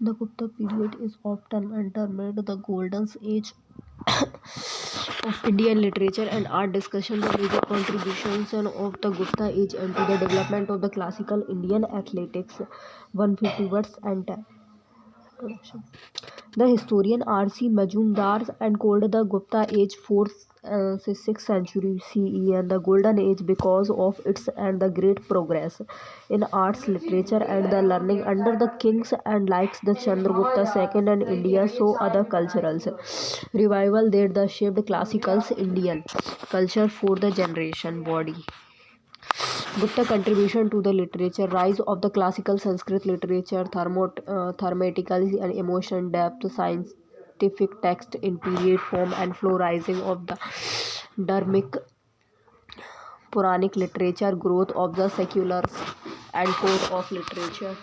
The Gupta period is often termed the Golden Age of Indian literature and art discussion. The major contributions of the Gupta age and to the development of the classical Indian athletics. 150 words and introduction. The historian R.C. Majumdar and called the Gupta age 4th 6th century CE and the golden age because of its and the great progress in arts, literature and the learning under the kings and likes the Chandragupta II and India so other culturals revival that the shaped classicals Indian culture for the generation body. Gupta contribution to the literature, rise of the classical Sanskrit literature, thematically and emotion depth, scientific text in period form and flow, rising of the Dharmic Puranic literature, growth of the secular and court of literature.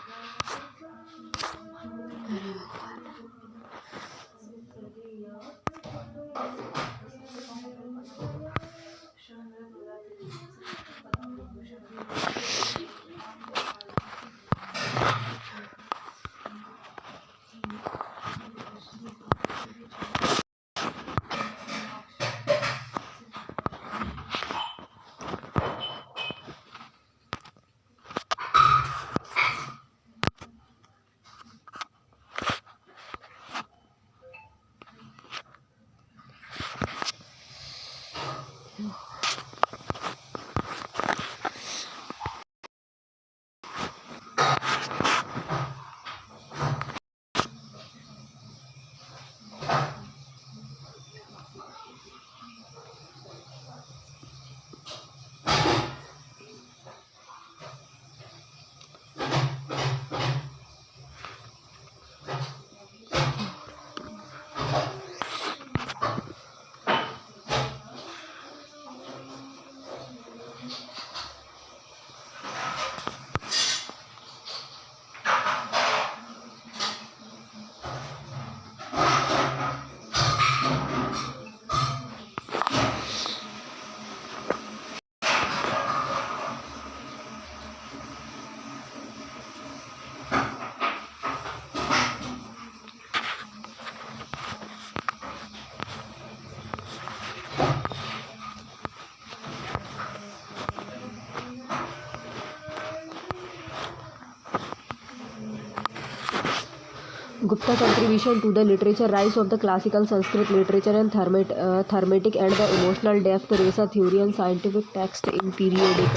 Gupta contribution to the literature, rise of the classical Sanskrit literature and thematic and the emotional depth, Resa theory and scientific text in periodic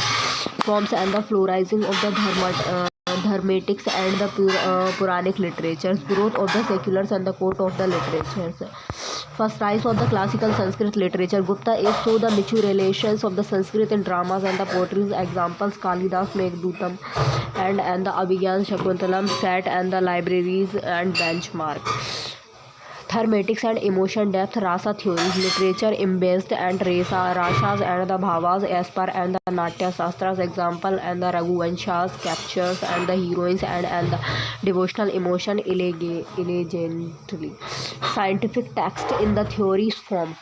forms and the flow rising of the dharmatics and the Puranic literatures, growth of the seculars and the court of the literatures. First rise of the classical Sanskrit literature. Gupta age saw the mature relations of the Sanskrit in dramas and the poetry. Examples Kalidas, Meghdutam and the Abhigyan Shakuntalam set and the libraries and benchmark. Thematics and emotion depth, rasa theories, literature imbased and rashas and the bhavas as per and the natya shastras example and the raghuvanshas captures and the heroines and the devotional emotion elegantly. Scientific text in the theories form.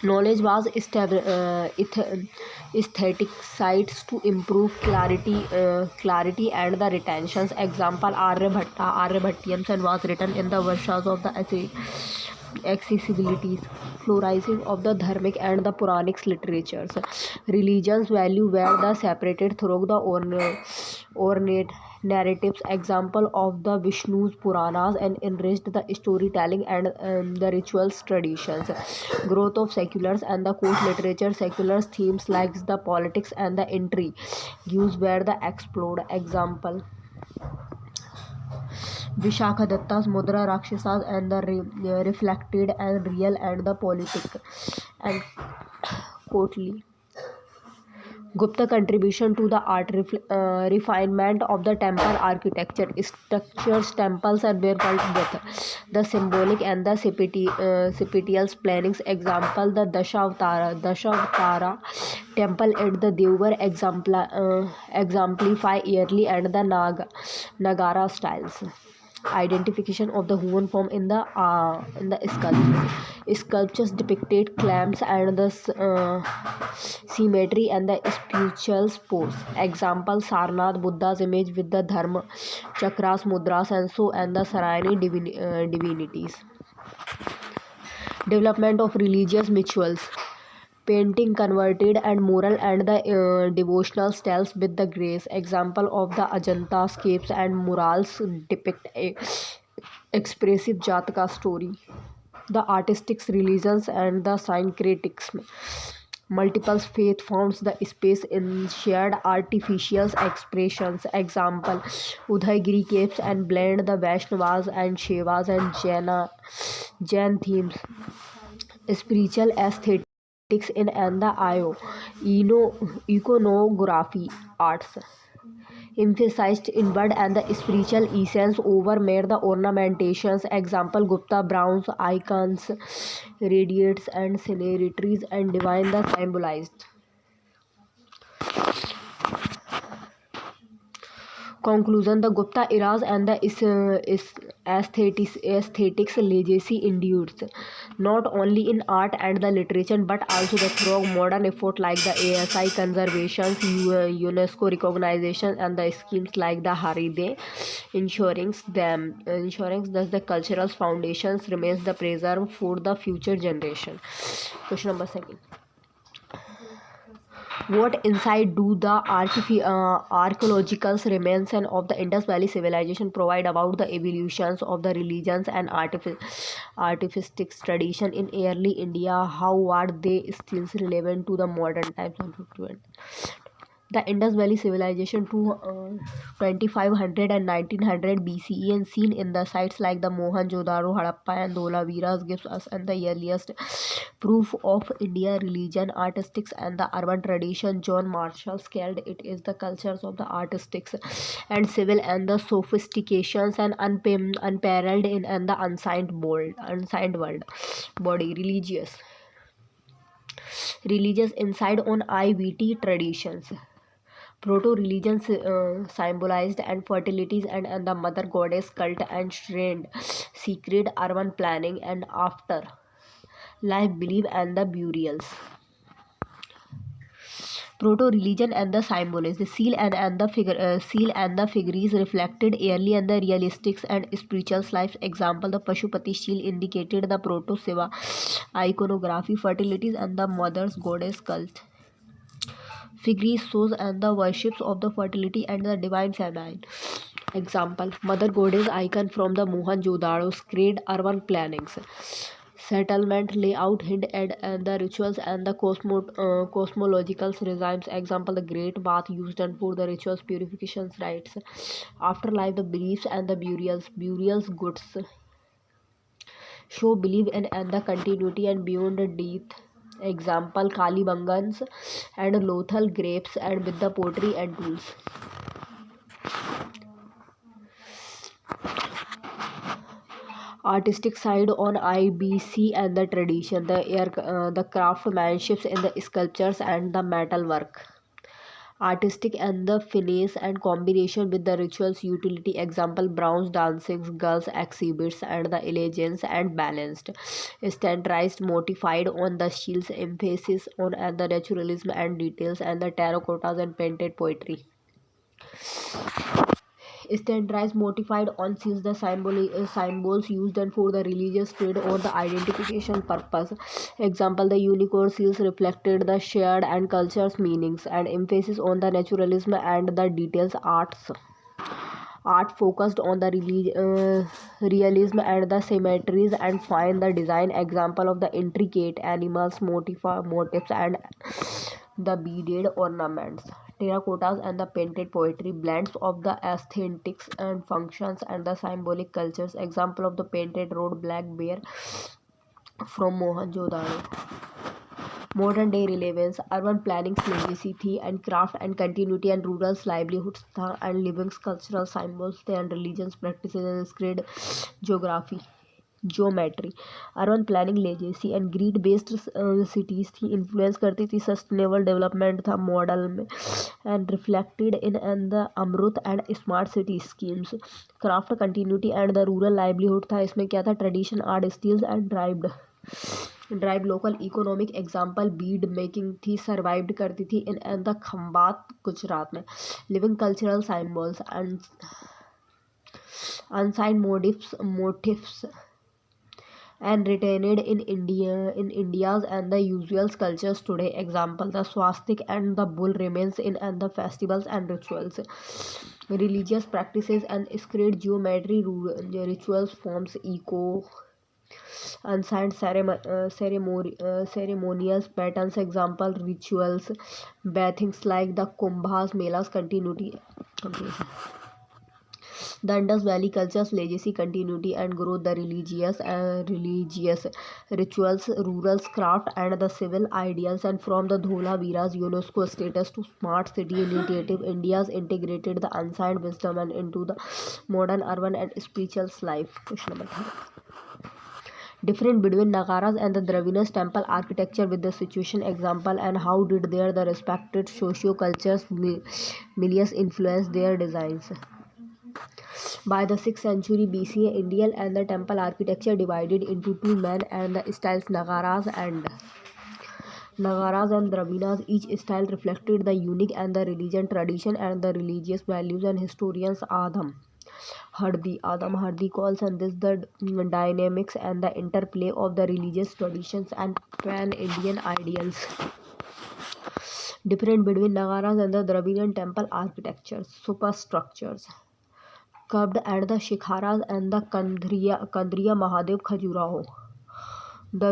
Knowledge was aesthetic sites to improve clarity and the retentions. Example Aryabhatians was written in the versions of the accessibilities, florizing of the dharmic and the Puranic literatures. Religions value were the separated through the ornate narratives. Example of the Vishnu's Puranas and enriched the storytelling and the rituals traditions. Growth of seculars and the court literature. Seculars themes like the politics and the intrigue used were the explored. Example Vishakadatta's Mudra Rakshasas and the reflected and real and the politic and courtly. Gupta contribution to the art refinement of the temple architecture, structures, temples and were built with the symbolic and the spiritual plannings. Example the Dashavatara temple at the Deoghar exemplify yearly and the Nagara styles. Identification of the human form in the sculpture. Sculptures depicted clamps and the symmetry and the spiritual pose. Example: Sarnath Buddha's image with the dharma chakras, mudras, and so and the Sarayani divinities. Development of religious rituals. Painting converted and moral and the devotional styles with the grace. Example of the Ajanta scapes and murals depict a expressive Jataka story. The artistics, religions, and the syncretism. Multiple faith founds the space in shared artificial expressions. Example: Udaygiri caves and blend the Vaishnavas and Shaivas and Jain themes. Spiritual aesthetics in and the iconography arts emphasized inward and the spiritual essence over mere the ornamentations. Example: Gupta bronze icons, radiates and scenarities and divine the symbolized. Conclusion: the Gupta eras and the aesthetics legacy endures not only in art and the literature but also the through modern effort like the ASI conservation, UNESCO recognition, and the schemes like the Haride, ensuring that the cultural foundations remains the preserved for the future generation. Question number second. What insight do the archaeological remains of the Indus Valley civilization provide about the evolutions of the religions and artistic tradition in early India? How are they still relevant to the modern times of improvement? The Indus Valley civilization to 2500 and 1900 BCE and seen in the sites like the Mohenjo-daro, Harappa and Dholaviras gives us and the earliest proof of India religion, artistics and the urban tradition. John Marshall scaled it is the cultures of the artistics and civil and the sophistications and unparalleled in and the unsigned world body. Religious insight on IVT traditions. Proto-religions symbolized and fertilities and the mother goddess cult and shrine, secret urban planning and after life belief and the burials. Proto-religion and the symbols. The seal and the figures reflected early and the realistics and spiritual life. Example: the Pashupati seal indicated the proto-Shiva iconography, fertilities and the mother's goddess cult. Figures shows and the worships of the fertility and the divine feminine. Example: Mother Goddess icon from the Mohenjo-daro sacred urban plannings. Settlement layout hint and the rituals and the cosmological regimes. Example: the Great Bath used and for the rituals, purifications, rites. Afterlife, the beliefs and the burials goods show belief in and the continuity and beyond the death. Example: Kali Bangans and Lothal grapes and with the pottery and tools. Artistic side on IBC and the tradition, the craftsmanships in the sculptures and the metal work. Artistic and the finesse and combination with the rituals utility. Example: bronze dancing girls exhibits and the elegance and balanced. Standardized motified on the shields, emphasis on and the naturalism and details and the terracottas and painted poetry. Standardized motified on seals the symbols used and for the religious trade or the identification purpose. Example: the unicorn seals reflected the shared and culture's meanings and emphasis on the naturalism and the details. Art focused on the realism and the symmetries and fine the design. Example of the intricate animals motifs and the beaded ornaments. Terracottas and the painted poetry, blends of the aesthetics and functions and the symbolic cultures. Example of the painted road black bear from Mohenjo-daro. Modern day relevance, urban planning, legacy and craft and continuity and rural livelihoods and living cultural symbols and religions practices and sacred geography. Geometry, urban planning, legacy and grid based cities थी, influence करती थी sustainable development था model में, and reflected in and the Amrut and smart city schemes. Craft continuity and the rural livelihood था, इसमें क्या था, tradition art styles and drive local economic example bead making थी, सर्वाइव्ड करती थी in and the Khambhat Gujarat में। Living cultural symbols and unsigned motifs and retained in India's and the usual cultures today. Example: the swastik and the bull remains in and the festivals and rituals. Religious practices and sacred geometry rituals forms eco unsigned ceremonial patterns. Example: rituals, bathings like the kumbhas, melas, continuity. Okay. The Indus Valley culture's legacy, continuity, and growth, the religious rituals, rural craft, and the civil ideals, and from the Dholavira's UNESCO status to smart city initiative, India's integrated the ancient wisdom and into the modern urban and spiritual life. Question number 3. Different between Nagaras and the Dravidian temple architecture with the situation example, and how did the respected socio-cultures milieu influence their designs. By the 6th century BCE, Indian and the temple architecture divided into two main and the styles, Nagaras and Dravinas. Each style reflected the unique and the religion tradition and the religious values, and historians Adam Hardy calls on this the dynamics and the interplay of the religious traditions and pan-Indian ideals. Different between Nagaras and the Dravidian temple architectures, superstructures. Curved at the Shikharas and the Kandriya Mahadev Khajuraho. The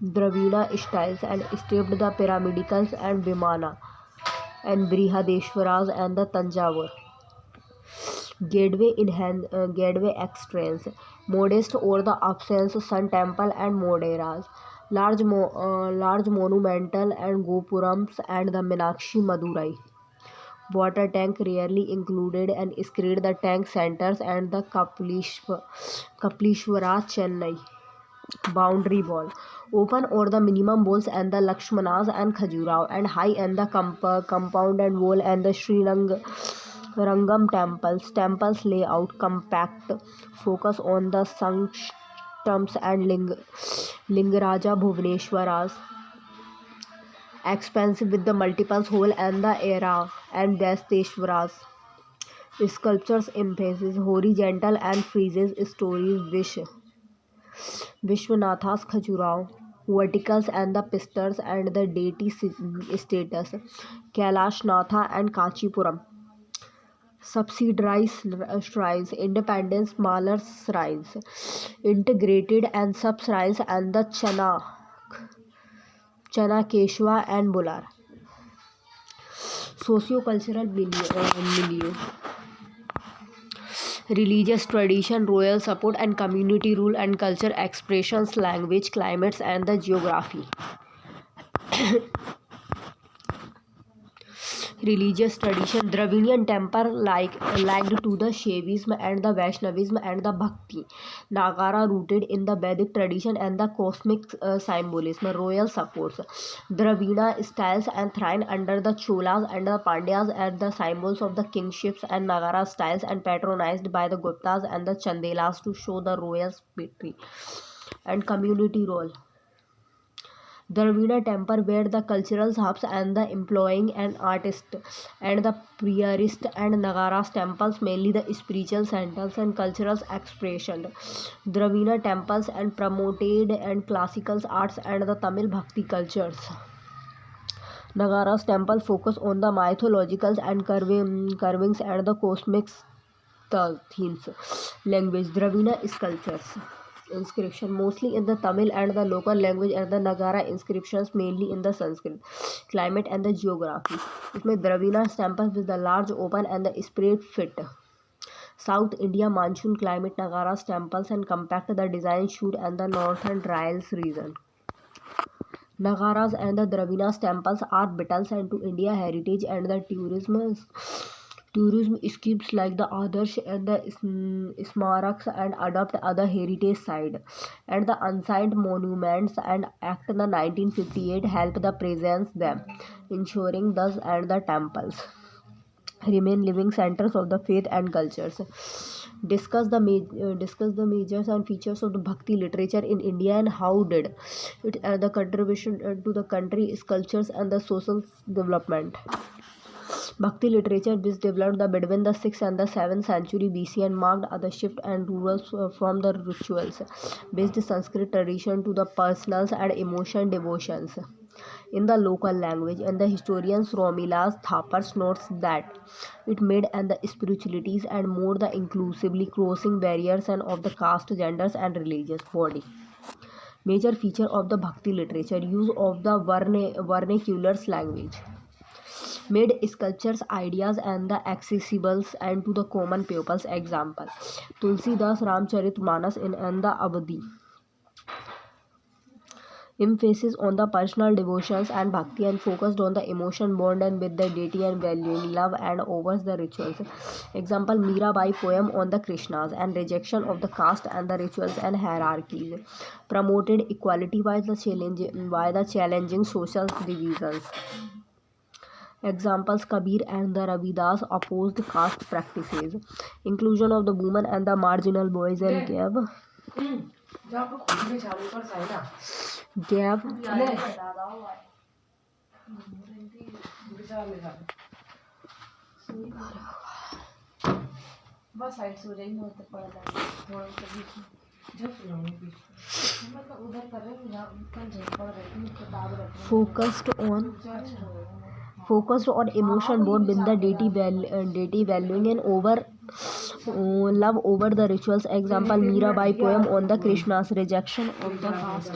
Dravida styles and stepped the pyramidicals and Vimana and Brihadeshwaras and the Tanjavur. Gateway extremes, modest or the absence Sun Temple and Moderas. Large monumental and Gopurams and the Meenakshi Madurai. Water tank rarely included and screened the tank centers and the Kaplishwara Chennai. Boundary wall, open or the minimum walls and the Lakshmanas and Khajuraho, and high and the compound and wall and the Rangam temples layout compact, focus on the sanctums and Lingaraja Bhuvaneshwaras. Expansive with the multiple hole and the era and Dasteshwaras. Sculptures emphasis horizontal and freezes stories Vishwanathas Khajuraho. Verticals and the pillars and the deity status Kailash Natha and Kachipuram. Subsidiary shrines, independent smaller shrines, integrated and sub shrines and the Chanakeshwa and Bular. Socio-cultural milieu. Religious tradition, royal support and community rule and culture expressions, language, climates and the geography. Religious tradition, Dravidian temple liked to the Shaivism and the Vaishnavism and the Bhakti. Nagara rooted in the Vedic tradition and the cosmic symbolism. Royal supports, Dravida styles and thrive under the Cholas and the Pandyas as the symbols of the kingships, and Nagara styles and patronized by the Guptas and the Chandelas to show the royal spirit and community role. Dravida temple were the cultural hubs and the employing and artists and the priest, and Nagaras temples mainly the spiritual centers and cultural expression. Dravida temples and promoted and classical arts and the Tamil Bhakti cultures. Nagaras temple focus on the mythological and carvings and the cosmic themes. Language, Dravida sculptures. Inscription mostly in the Tamil and the local language, and the Nagara inscriptions mainly in the Sanskrit. Climate and the geography. इसमें Dravina temples with the large open and the spread fit. South India monsoon climate, Nagaras temples and compact the design shoot and the northern Trials region. Nagaras and the Dravinas temples are vital to India heritage and the Tourism schemes like the Adarsh and the Smaraks and adopt other heritage sites and the Unsigned Monuments and Act the 1958 help the presence them, ensuring thus and the temples remain living centers of the faith and cultures. Discuss the majors and features of the Bhakti literature in India and how did it the contribution to the country's cultures and the social development. Bhakti literature which developed between the 6th and the 7th century BC and marked the shift and rurals from the rituals based Sanskrit tradition to the personals and emotion devotions in the local language, and the historian Romilas Thapar notes that it made and the spiritualities and more the inclusively crossing barriers and of the caste, genders and religious body. Major feature of the Bhakti literature use of the vernacular language made sculptures ideas and the accessibles and to the common pupils. Example Tulsidas Ramcharitmanas in and the Avadi emphasis on the personal devotions and bhakti and focused on the emotion bonded with the deity and valuing love and over the rituals. Example Mirabai poem on the Krishnas and rejection of the caste and the rituals and hierarchies promoted equality by the challenging social divisions. Examples Kabir and the Ravidas opposed caste practices, inclusion of the women and the marginal boys and gave focused on emotion both with the deity valuing and over love over the rituals. Example Mirabai poem on the Krishna's rejection of the caste.